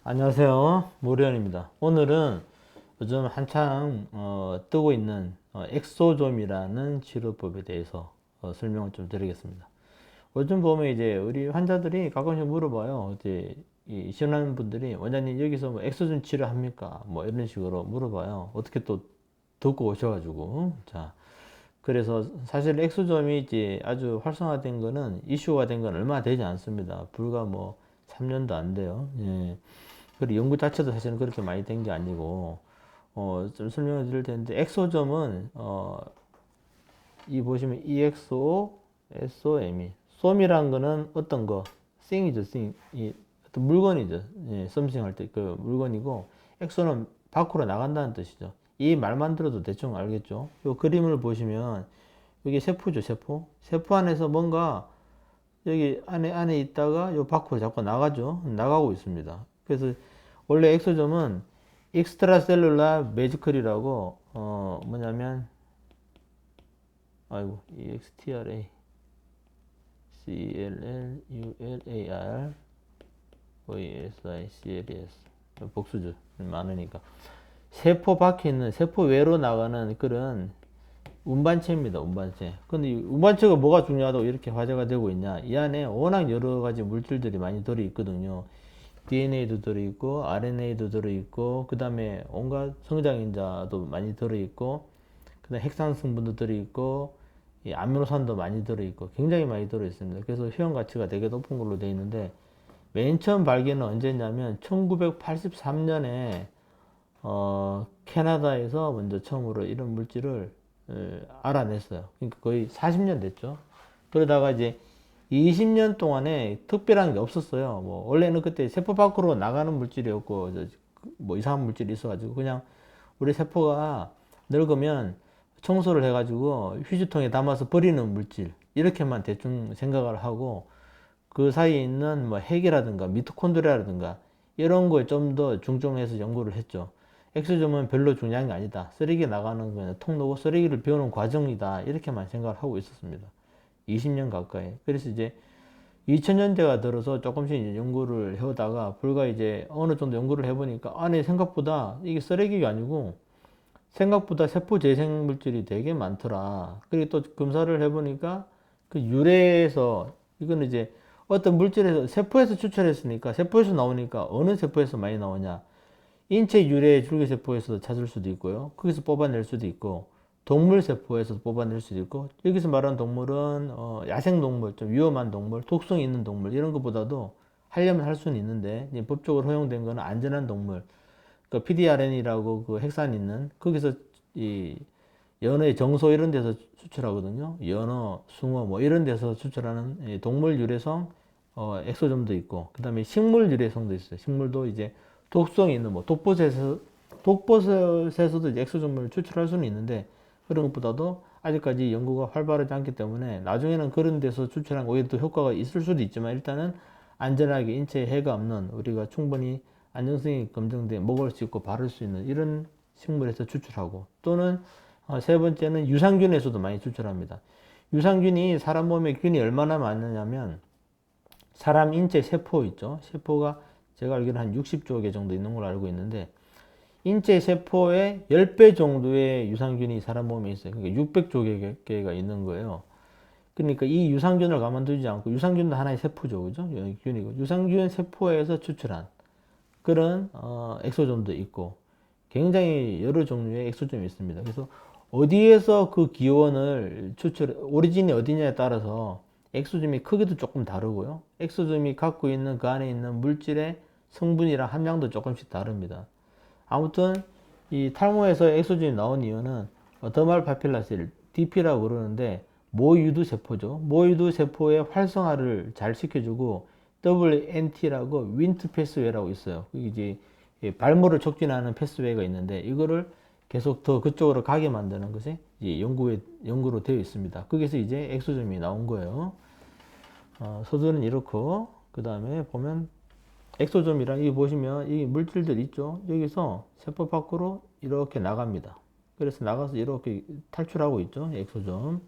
안녕하세요. 모리언입니다. 오늘은 요즘 한창 뜨고 있는 엑소좀이라는 치료법에 대해서 설명을 좀 드리겠습니다. 요즘 보면 이제 우리 환자들이 가끔씩 물어봐요. 이제 이 시원한 분들이 원장님 여기서 뭐 엑소좀 치료합니까? 뭐 이런 식으로 물어봐요. 어떻게 또 듣고 오셔가지고 그래서 사실 엑소점이 이제 아주 활성화된 거는 이슈가 된 건 얼마 되지 않습니다. 불과 뭐 3년도 안 돼요. 예. 그리고 연구 자체도 사실은 그렇게 많이 된 게 아니고, 좀 설명을 드릴 텐데, 엑소점은, 이 보시면 EXO, SOM이. 솜이란 거는 어떤 거? 싱이죠, 싱. 이 어떤 물건이죠. 예, 썸씽 할 때 그 물건이고, 엑소는 밖으로 나간다는 뜻이죠. 이 말만 들어도 대충 알겠죠? 요 그림을 보시면, 이게 세포죠, 세포. 세포 안에서 뭔가 여기 안에 있다가 요 밖으로 자꾸 나가죠. 나가고 있습니다. 그래서 원래 엑소점은 익스트라셀룰라 매지컬이라고 뭐냐면 아이고 EXTRA CLLULAR VSICLES 복수죠. 많으니까 세포 밖에 있는 세포 외로 나가는 그런 운반체입니다. 운반체. 근데 이 운반체가 뭐가 중요하다고 이렇게 화제가 되고 있냐? 이 안에 워낙 여러 가지 물질들이 많이 들어 있거든요. DNA도 들어있고, RNA도 들어있고, 그 다음에 온갖 성장인자도 많이 들어있고, 그 다음에 핵산 성분도 들어있고, 이 아미노산도 많이 들어있고, 굉장히 많이 들어있습니다. 그래서 효용 가치가 되게 높은 걸로 되어 있는데, 맨 처음 발견은 언제냐면, 1983년에, 캐나다에서 먼저 처음으로 이런 물질을 알아냈어요. 그러니까 거의 40년 됐죠. 그러다가 이제 20년 동안에 특별한 게 없었어요. 뭐 원래는 그때 세포 밖으로 나가는 물질이었고 뭐 이상한 물질이 있어가지고 그냥 우리 세포가 늙으면 청소를 해가지고 휴지통에 담아서 버리는 물질 이렇게만 대충 생각을 하고 그 사이에 있는 뭐 핵이라든가 미토콘드리아라든가 이런 거에 좀 더 중점해서 연구를 했죠. 엑소점은 별로 중요한 게 아니다. 쓰레기 나가는 거는 통로고 쓰레기를 비우는 과정이다. 이렇게만 생각을 하고 있었습니다. 20년 가까이. 그래서 이제 2000년대가 들어서 조금씩 이제 연구를 해오다가 불과 이제 어느 정도 연구를 해보니까 안에 생각보다 이게 쓰레기가 아니고 생각보다 세포 재생 물질이 되게 많더라. 그리고 또 검사를 해보니까 그 유래에서 이거는 이제 어떤 물질에서 세포에서 추출했으니까 세포에서 나오니까 어느 세포에서 많이 나오냐. 인체 유래 줄기세포에서 찾을 수도 있고요. 거기서 뽑아낼 수도 있고 동물 세포에서 뽑아낼 수도 있고 여기서 말하는 동물은 야생동물, 좀 위험한 동물, 독성이 있는 동물 이런 것보다도 하려면 할 수는 있는데 법적으로 허용된 거는 안전한 동물 그 PDRN이라고 그 핵산 있는 거기서 이 연어의 정소 이런 데서 추출하거든요. 연어, 숭어 뭐 이런 데서 추출하는 동물 유래성 엑소점도 있고 그다음에 식물 유래성도 있어요. 식물도 이제 독성이 있는 뭐 독버섯에서도 이제 엑소점을 추출할 수는 있는데 그런 것보다도 아직까지 연구가 활발하지 않기 때문에 나중에는 그런 데서 추출한 오히려 또 효과가 있을 수도 있지만 일단은 안전하게 인체에 해가 없는 우리가 충분히 안정성이 검증돼 먹을 수 있고 바를 수 있는 이런 식물에서 추출하고 또는 세 번째는 유산균에서도 많이 추출합니다. 유산균이 사람 몸에 균이 얼마나 많느냐면 사람 인체 세포 있죠. 세포가 제가 알기로는 한 60조 개 정도 있는 걸로 알고 있는데 인체 세포의 10배 정도의 유산균이 사람 몸에 있어요. 그러니까 600조 개가 있는 거예요. 그러니까 이 유산균을 가만두지 않고 유산균도 하나의 세포죠. 그죠? 균이고 유산균 세포에서 추출한 그런 엑소점도 있고 굉장히 여러 종류의 엑소점이 있습니다. 그래서 어디에서 그 기원을 오리진이 어디냐에 따라서 엑소점이 크기도 조금 다르고요. 엑소점이 갖고 있는 그 안에 있는 물질의 성분이랑 함량도 조금씩 다릅니다. 아무튼 이 탈모에서 엑소점이 나온 이유는 더말 파필라셀 DP라고 그러는데 모유두 세포죠. 모유두 세포의 활성화를 잘 시켜주고 WNT라고 윈트 패스웨이라고 있어요. 이제 발모를 촉진하는 패스웨이가 있는데 이거를 계속 더 그쪽으로 가게 만드는 것이 이제 연구로 되어 있습니다. 거기서 이제 엑소점이 나온 거예요. 서두는 이렇고 그 다음에 보면 엑소점이랑 이 보시면 이 물질들 있죠. 여기서 세포 밖으로 이렇게 나갑니다. 그래서 나가서 이렇게 탈출하고 있죠. 엑소점.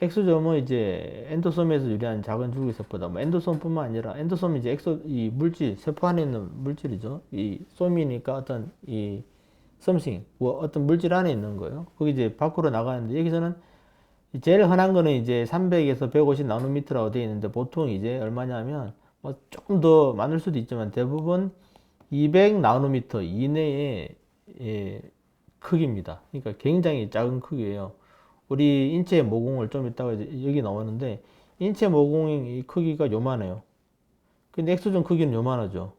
엑소점은 이제 엔도솜에서 유래한 작은 줄기세포다. 뭐 엔도솜뿐만 아니라 엔도솜이 이제 이 물질, 세포 안에 있는 물질이죠. 이 솜이니까 어떤 이 something, 뭐 어떤 물질 안에 있는 거예요. 그게 이제 밖으로 나가는데 여기서는 제일 흔한 거는 이제 300에서 150 나노미터라고 되어 있는데 보통 이제 얼마냐면 뭐 조금 더 많을 수도 있지만 대부분 200 나노미터 이내의 크기입니다. 그러니까 굉장히 작은 크기예요. 우리 인체 모공을 좀 이따가 여기 나오는데 인체 모공의 크기가 요만해요. 근데 엑소존 크기는 요만하죠.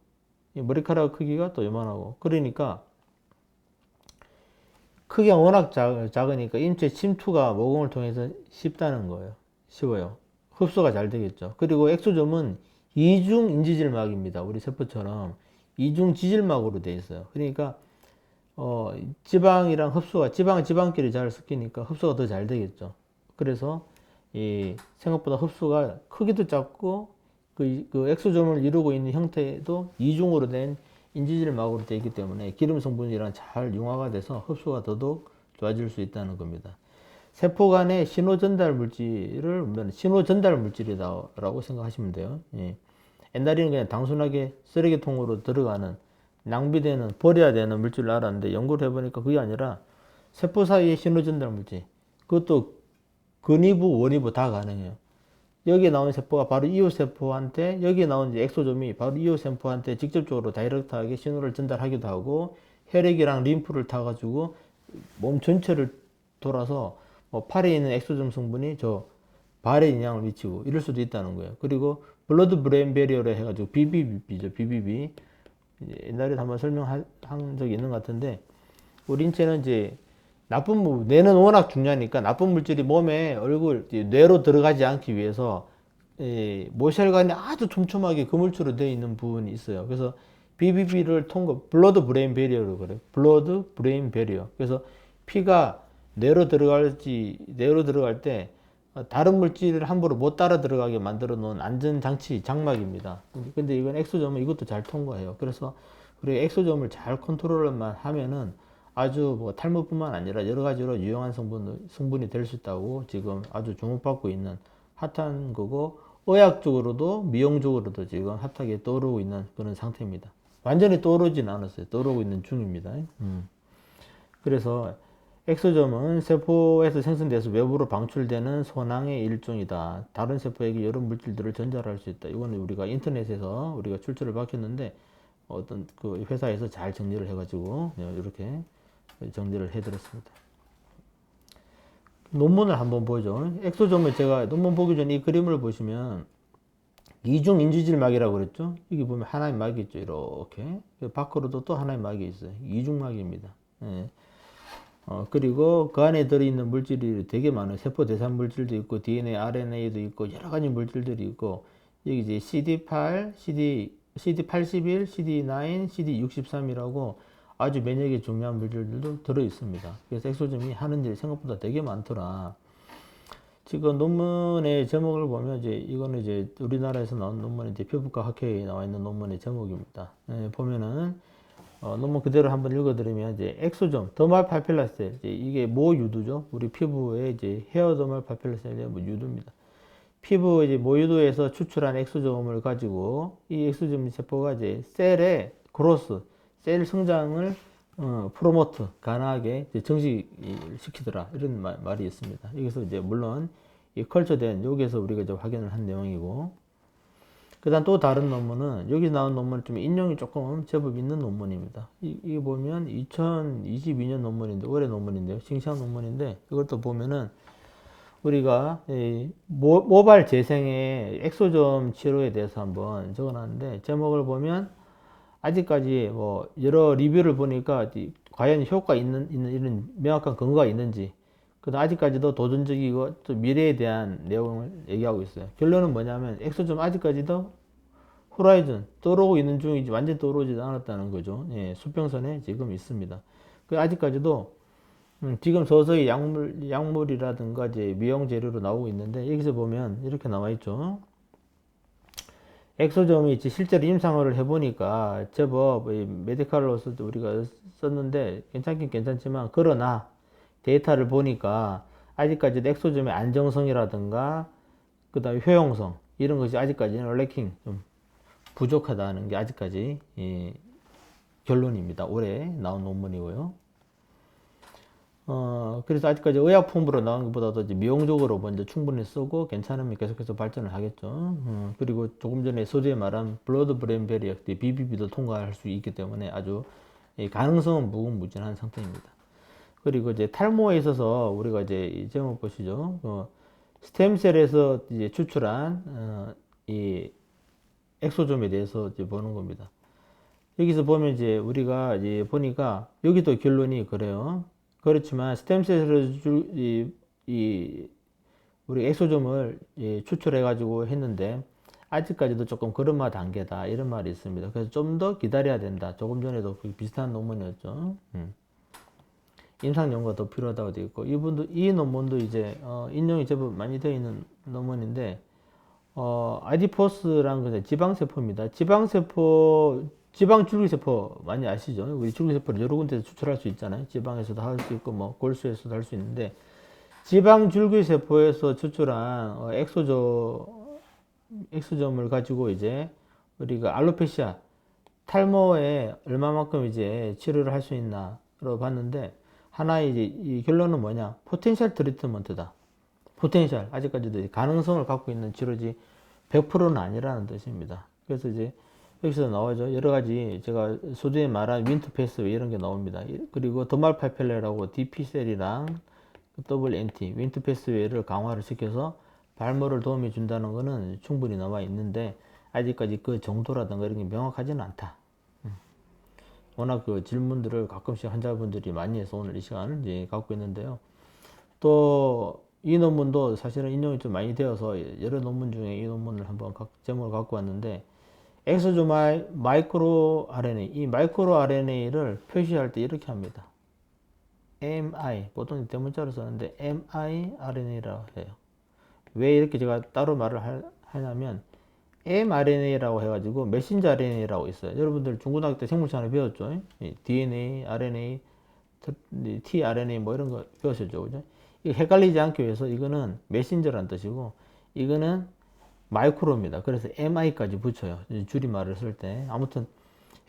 머리카락 크기가 또 요만하고 그러니까 크기가 워낙 작으니까 인체 침투가 모공을 통해서 쉽다는 거예요. 쉬워요. 흡수가 잘 되겠죠. 그리고 엑소점은 이중 인지질막입니다. 우리 세포처럼 이중 지질막으로 되어 있어요. 그러니까 지방이랑 흡수가 지방끼리 잘 섞이니까 흡수가 더 잘 되겠죠. 그래서 이 생각보다 흡수가 크기도 작고 그 엑소점을 이루고 있는 형태도 이중으로 된 인지질막으로 되어 있기 때문에 기름 성분이랑 잘 융화가 돼서 흡수가 더더욱 좋아질 수 있다는 겁니다. 세포 간의 신호 전달 물질을 신호 전달 물질이라고 생각하시면 돼요. 예. 옛날에는 그냥 단순하게 쓰레기통으로 들어가는 낭비되는 버려야 되는 물질을 알았는데 연구를 해보니까 그게 아니라 세포 사이의 신호 전달 물질 그것도 근위부 원위부 다 가능해요. 여기에 나온 세포가 바로 이웃 세포한테 여기에 나온 엑소점이 바로 이웃 세포한테 직접적으로 다이렉트하게 신호를 전달하기도 하고 혈액이랑 림프를 타가지고 몸 전체를 돌아서 뭐 팔에 있는 엑소점 성분이 저 발에 영향을 미치고 이럴 수도 있다는 거예요. 그리고 블러드 브레인 베리어를 해가지고 BBB죠. BBB 옛날에 한번 설명한 적이 있는 것 같은데 우리 인체는 이제 뇌는 워낙 중요하니까 나쁜 물질이 몸에 뇌로 들어가지 않기 위해서 모혈관이 아주 촘촘하게 그물처럼 되어 있는 부분이 있어요. 그래서 BBB를 블러드 브레인 베리어로 그래요. 블러드 브레인 베리어. 그래서 피가 뇌로 들어갈 때 다른 물질을 함부로 못 따라 들어가게 만들어 놓은 안전장치 장막입니다. 근데 이건 엑소점은 이것도 잘 통과해요. 그래서 우리가 엑소점을 잘 컨트롤만 하면은 아주 뭐 탈모뿐만 아니라 여러 가지로 유용한 성분이 될 수 있다고 지금 아주 주목받고 있는 핫한 거고 의학적으로도 미용적으로도 지금 핫하게 떠오르고 있는 그런 상태입니다. 완전히 떠오르진 않았어요. 떠오르고 있는 중입니다. 그래서 엑소점은 세포에서 생성돼서 외부로 방출되는 손항의 일종이다. 다른 세포에게 여러 물질들을 전달할 수 있다. 이거는 우리가 인터넷에서 우리가 출처를 밝혔는데 어떤 그 회사에서 잘 정리를 해가지고 이렇게 정리를 해드렸습니다. 논문을 한번 보죠. 엑소점을 제가 논문 보기 전에 이 그림을 보시면 이중 인지질막이라고 그랬죠. 여기 보면 하나의 막이 있죠. 이렇게 밖으로도 또 하나의 막이 있어요. 이중막입니다. 예. 그리고 그 안에 들어있는 물질이 되게 많아요. 세포 대상 물질도 있고, DNA, RNA도 있고, 여러 가지 물질들이 있고, 여기 이제 CD8, CD81, CD9, CD63이라고 아주 면역에 중요한 물질들도 들어 있습니다. 그래서 엑소점이 하는 일이 생각보다 되게 많더라. 지금 논문의 제목을 보면 이거는 이제 우리나라에서 나온 논문의 이제 피부과 학회에 나와 있는 논문의 제목입니다. 보면은 논문 그대로 한번 읽어드리면 이제 엑소점, 더말 파필라 셀, 이게 모유두죠. 우리 피부의 이제 헤어 더말 파필라 셀의 뭐 유두입니다. 피부 이제 모유두에서 추출한 엑소점을 가지고 이 엑소점 세포가 이제 셀의 그로스, 셀 성장을 프로모트 가능하게 정식시키더라 이런 말이 있습니다. 여기서 이제 물론 이 컬처된 여기에서 우리가 이제 확인을 한 내용이고 그다음 또 다른 논문은 여기 나온 논문은 좀 인용이 조금 제법 있는 논문입니다. 이게 보면 2022년 논문인데 올해 논문인데요. 싱싱한 논문인데 이걸 또 보면은 우리가 모발 재생의 엑소점 치료에 대해서 한번 적어놨는데 제목을 보면 아직까지 뭐 여러 리뷰를 보니까 과연 효과 있는 이런 명확한 근거가 있는지 그다음 아직까지도 도전적이고 또 미래에 대한 내용을 얘기하고 있어요. 결론은 뭐냐면 엑소점 아직까지도 호라이즌 떠오르고 있는 중이지 완전 떠오르지 않았다는 거죠. 예, 수평선에 지금 있습니다. 그 아직까지도 지금 서서히 약물이라든가 이제 미용 재료로 나오고 있는데 여기서 보면 이렇게 나와 있죠. 엑소점이 실제로 임상을 해보니까 제법 메디칼로서도 우리가 썼는데 괜찮긴 괜찮지만 그러나 데이터를 보니까 아직까지도 엑소점의 안정성이라든가 그 다음에 효용성 이런 것이 아직까지는 래킹 좀 부족하다는 게 아직까지 결론입니다. 올해 나온 논문이고요. 그래서 아직까지 의약품으로 나온 것보다도 이제 미용적으로 먼저 충분히 쓰고 괜찮으면 계속해서 발전을 하겠죠. 그리고 조금 전에 소재에 말한 블러드 브레인 베리어 BBB도 통과할 수 있기 때문에 아주 가능성은 무궁무진한 상태입니다. 그리고 이제 탈모에 있어서 우리가 이제 이 제목 보시죠. 스템셀에서 이제 추출한 이 엑소점에 대해서 이제 보는 겁니다. 여기서 보면 이제 우리가 이제 보니까 여기도 결론이 그래요. 그렇지만 스템셀을 우리 엑소점을 추출해 가지고 했는데 아직까지도 조금 걸음마 단계다 이런 말이 있습니다. 그래서 좀 더 기다려야 된다. 조금 전에도 비슷한 논문이었죠. 임상 연구가 더 필요하다고 되어 있고 이 논문도 이제 인용이 제법 많이 되어 있는 논문인데 아디포스라는 것은 지방세포입니다. 지방줄기세포 많이 아시죠? 우리 줄기세포를 여러 군데서 추출할 수 있잖아요. 지방에서도 할 수 있고 뭐 골수에서도 할 수 있는데 지방줄기세포에서 추출한 엑소점을 가지고 이제 우리가 알로페시아 탈모에 얼마만큼 이제 치료를 할 수 있나로 봤는데 하나의 이제 이 결론은 뭐냐? 포텐셜 트리트먼트다. 포텐셜 아직까지도 가능성을 갖고 있는 치료지 100%는 아니라는 뜻입니다. 그래서 이제 여기서 나오죠. 여러 가지 제가 소두에 말한 윈트 패스웨이 이런 게 나옵니다. 그리고 더말 파펠레라고 DP셀이랑 WNT 윈트 패스웨이를 강화를 시켜서 발모를 도움이 준다는 것은 충분히 나와 있는데 아직까지 그 정도라든가 이런 게 명확하지는 않다. 워낙 그 질문들을 가끔씩 환자분들이 많이 해서 오늘 이 시간을 이제 갖고 있는데요. 또 이 논문도 사실은 인용이 좀 많이 되어서 여러 논문 중에 이 논문을 한번 제목을 갖고 왔는데 엑소조말 마이크로 RNA 이 마이크로 RNA를 표시할 때 이렇게 합니다. MI 보통 대문자로 썼는데 mRNA라고 해요. 왜 이렇게 제가 따로 말을 하냐면 mRNA라고 해가지고 메신저 RNA라고 있어요. 여러분들 중고등학교 때 생물학을 배웠죠? DNA, RNA, tRNA 뭐 이런 거 배웠었죠, 그죠? 이거 헷갈리지 않기 위해서 이거는 메신저란 뜻이고 이거는 마이크로입니다. 그래서 MI까지 붙여요. 줄임말을 쓸 때. 아무튼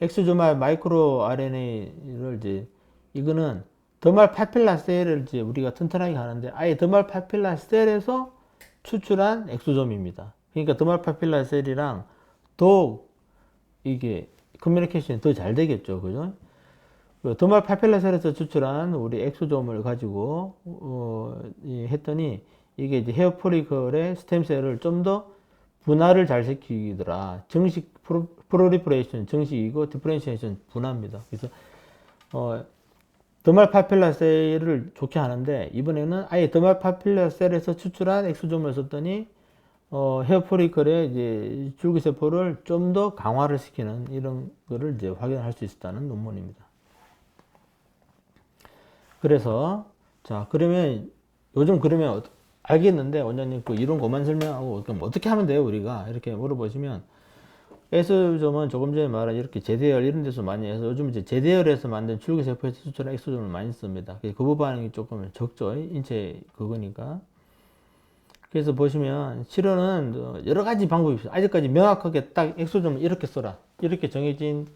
엑소조말 마이크로 RNA를 이제 이거는 더말 파필라 셀을 이제 우리가 튼튼하게 하는데 아예 더말 파필라 셀에서 추출한 엑소점입니다. 그러니까 더말 파필라 셀이랑 더욱 이게 커뮤니케이션이 더 잘 되겠죠. 그죠? 더말 파필라 셀에서 추출한 우리 엑소점을 가지고 했더니 이게 이제 헤어 포리클의 스템셀을 좀 더 분할을 잘 시키더라. 정식 프로리프레이션 정식이고 디퍼렌시에이션 분화입니다. 그래서 더말 파필라 셀을 좋게 하는데 이번에는 아예 더말 파필라 셀에서 추출한 엑소점을 썼더니 헤어 포리클의 이제 줄기세포를 좀 더 강화를 시키는 이런 거를 이제 확인할 수 있었다는 논문입니다. 그래서 자 그러면 요즘 그러면 알겠는데 원장님 그 이론 그만 설명하고 그럼 어떻게 하면 돼요 우리가 이렇게 물어보시면 엑소점은 조금 전에 말한 이렇게 제대열 이런 데서 많이 해서 요즘 이제 제대열에서 만든 줄기세포에서 추출한 엑소점을 많이 씁니다. 그 부분이 조금 적죠 인체 그거니까. 그래서 보시면 치료는 여러 가지 방법이 있어요. 아직까지 명확하게 딱 엑소점을 이렇게 써라 이렇게 정해진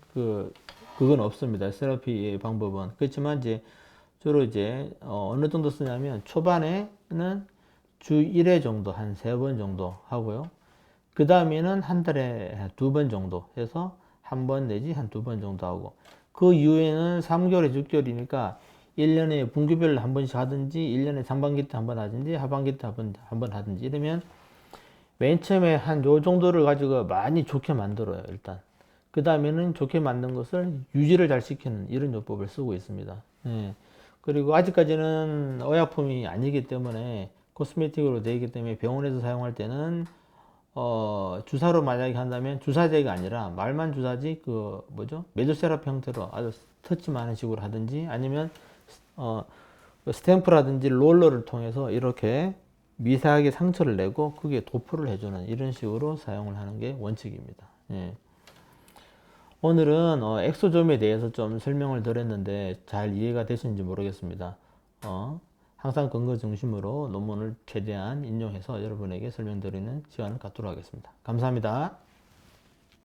그건 없습니다. 세라피의 방법은. 그렇지만 이제 주로 이제 어느 정도 쓰냐면 초반에는 주 1회 정도 한 3번 정도 하고요. 그 다음에는 한 달에 2번 정도 해서 한 번 내지 한 2번 정도 하고 그 이후에는 3개월에 6개월이니까 1년에 분기별로 한 번씩 하든지 1년에 상반기 때 한 번 하든지 하반기 때 한 번 하든지 이러면 맨 처음에 한 요 정도를 가지고 많이 좋게 만들어요 일단. 그 다음에는 좋게 만든 것을 유지를 잘 시키는 이런 요법을 쓰고 있습니다. 예. 그리고 아직까지는 의약품이 아니기 때문에 코스메틱으로 되어 있기 때문에 병원에서 사용할 때는 주사로 만약에 한다면 주사제가 아니라 말만 주사지 그 뭐죠 메조세라피 형태로 아주 터치 많은 식으로 하든지 아니면 스탬프라든지 롤러를 통해서 이렇게 미세하게 상처를 내고 그게 도포를 해주는 이런 식으로 사용을 하는 게 원칙입니다. 예. 오늘은 엑소점에 대해서 좀 설명을 드렸는데 잘 이해가 되시는지 모르겠습니다. 항상 근거 중심으로 논문을 최대한 인용해서 여러분에게 설명드리는 시간을 갖도록 하겠습니다. 감사합니다.